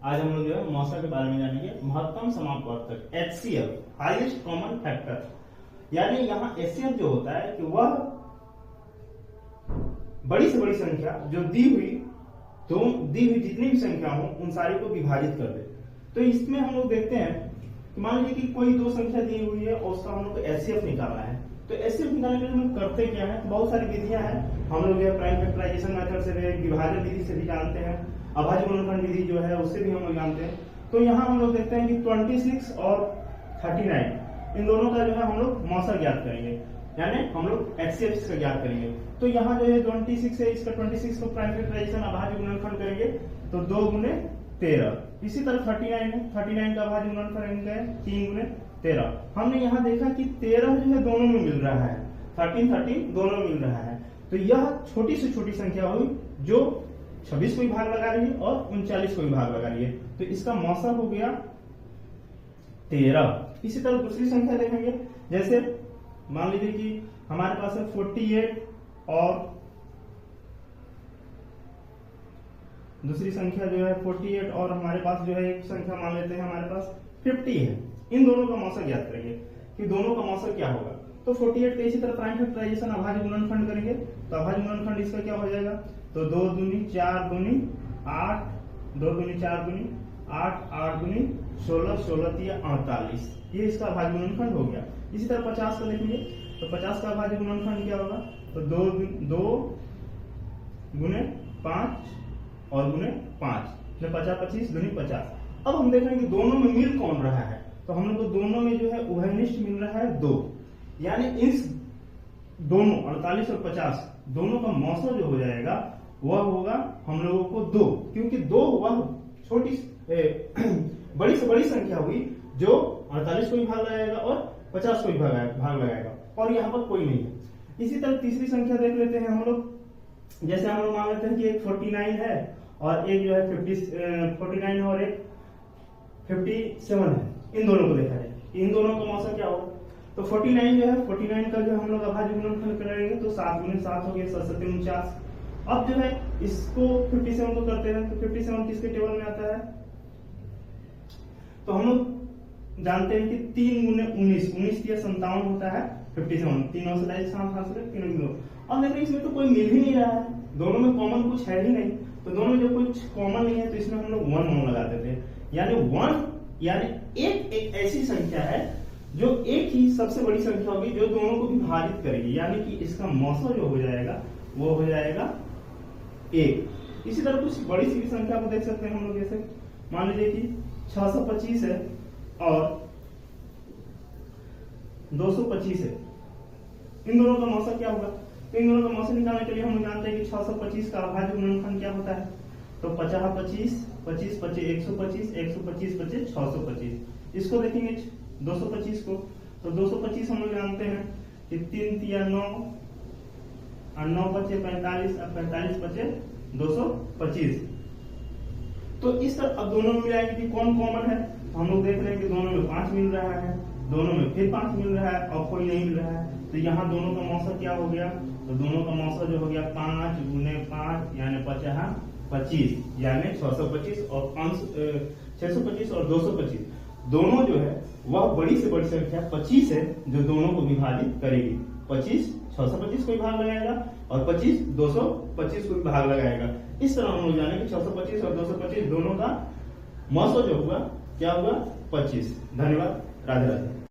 आज हम लोग जो है मौसा के बारे में जानेंगे। महत्तम समापवर्तक HCF, हाईएस्ट कॉमन फैक्टर, यानी यहाँ HCF जो होता है कि वह बड़ी से बड़ी संख्या जो दी हुई जितनी भी संख्या हो उन सारी को विभाजित कर दे। तो इसमें हम लोग देखते हैं कि मान लीजिए कि कोई दो संख्या दी हुई है और उसका हम लोग को HCF निकालना है। तो HCF निकालने के लिए हम करते क्या है, बहुत सारी विधियां हैं। हम लोग जो है प्राइम फैक्टराइजेशन मेथड से भी, विभाजन विधि से भी जानते हैं, अभाज्य गुणनखंड विधि जो है उससे भी हम लोग जानते हैं। तो यहाँ हम लोग देखते हैं कि 26 और 39 इन दोनों का जो है हम लोग मौसा ज्ञात करेंगे, यानी हम लोग HCF का ज्ञात करेंगे। तो यहाँ जो है 26 है, इसका 26 को प्राइम फैक्टराइजेशन अभाज्य गुणनखंड करेंगे तो 2 गुने 13। इसी तरह 39 है, 39 का अभाज्य गुणनखंड करेंगे 3 गुने 13। हमने यहाँ देखा कि 13 जो है दोनों में मिल रहा है, 13 दोनों में मिल रहा है। तो यह छोटी से छोटी संख्या हुई जो 26 को भी भाग लगा रही है और 39 को भी भाग लगा रही है। तो इसका मौसा हो गया 13। इसी तरह दूसरी संख्या देखेंगे, जैसे मान लीजिए कि हमारे पास है 48 और दूसरी संख्या जो है 48 और हमारे पास जो है एक संख्या मान लेते हैं हमारे पास 50 है। इन दोनों का मौसा ज्ञात करेंगे कि दोनों का मौसा क्या होगा। तो 48 के इसी तरह प्राइम फैक्टराइजेशन अभाज्य गुणनखंड करेंगे तो अभाज्य गुणनखंड इसका क्या हो जाएगा, तो 2 दूनी 4 दूनी 8, 2 दूनी 4 दूनी 8, 8 दूनी 16, 16 तिया 48, ये इसका अभाज्य गुणनखंड हो गया। इसी तरह 50 का देखेंगे तो 50 का अभाज्य गुणनखंड क्या होगा, तो 2 गुने 5 और गुने 5, 50 25 दूनी 50। अब हम देख रहे हैं कि दोनों में मिल कौन रहा है, तो हम लोग को दोनों में जो है उभयनिष्ठ मिल रहा है 2, यानी इस दोनों 48 और 50 दोनों का मौसा जो हो जाएगा वह होगा हम लोगों को 2, क्योंकि 2 वह छोटी बड़ी से बड़ी संख्या हुई जो 48 को भी भाग लगाएगा और 50 को भी भाग लगाएगा, और यहाँ पर कोई नहीं है। इसी तरह तीसरी संख्या देख लेते हैं हम लोग, जैसे हम लोग मान लेते हैं कि एक 49 है और एक जो है 49 है और एक 57 है। इन दोनों को देखा जाए, इन दोनों का मौसा क्या होगा, तो 49 जो है 49 का जो हम लोग अभाज्य गुणनखंड करेंगे तो 7 गुने 7 हो गया 7 7 49। अब जो है इसको 57 को करते हैं तो 57 किसके टेबल में आता है, तो हम लोग जानते हैं कि 3 गुने 19, 19 या 57 होता है 57, 3 से लाइक 3। अब देखिए इसमें तो कोई मिल ही नहीं रहा है, दोनों में कॉमन कुछ है ही नहीं। तो दोनों में जब कुछ कॉमन नहीं है तो इसमें हम लोग 1 लगा देते हैं, यानी 1 यानी एक ऐसी संख्या है जो एक ही सबसे बड़ी संख्या होगी जो दोनों को विभाजित करेगी, यानी कि इसका मौसा जो हो जाएगा वो हो जाएगा 1। इसी तरह कुछ बड़ी सी संख्या को देख सकते हैं हम लोग, जैसे मान लीजिए कि 625 है और 225 है। इन दोनों का मौसा क्या होगा, तो इन दोनों का मौसा निकालने के लिए हम जानते हैं कि 625 का अभाज्य गुणनखंड क्या होता है, तो 50 25 25 25 125 125 25 625। इसको देखेंगे 225 को, तो 225 हम लोग जानते हैं कि 3 तिया 9 और 9 बचे 45 और 45 बचे 225। तो इस तरह अब दोनों में मिलाएंगे कि कौन कॉमन है, तो हम लोग देख रहे हैं कि दोनों में 5 मिल रहा है, दोनों में फिर 5 मिल रहा है और कोई नहीं मिल रहा है। तो यहाँ दोनों का मौसा क्या हो गया, तो दोनों का मौसा जो हो गया 5 गुने 5 यानी 50 25, यानी 625 और 625 और 225 दोनों जो है वह बड़ी से बड़ी संख्या 25 है जो दोनों को विभाजित करेगी। 25 625 को भी भाग लगाएगा और 25 225 को भी भाग लगाएगा। इस तरह हम लोग जाने कि 625 और 225 दोनों का मौसा जो हुआ क्या हुआ 25। धन्यवाद, राधे राधे।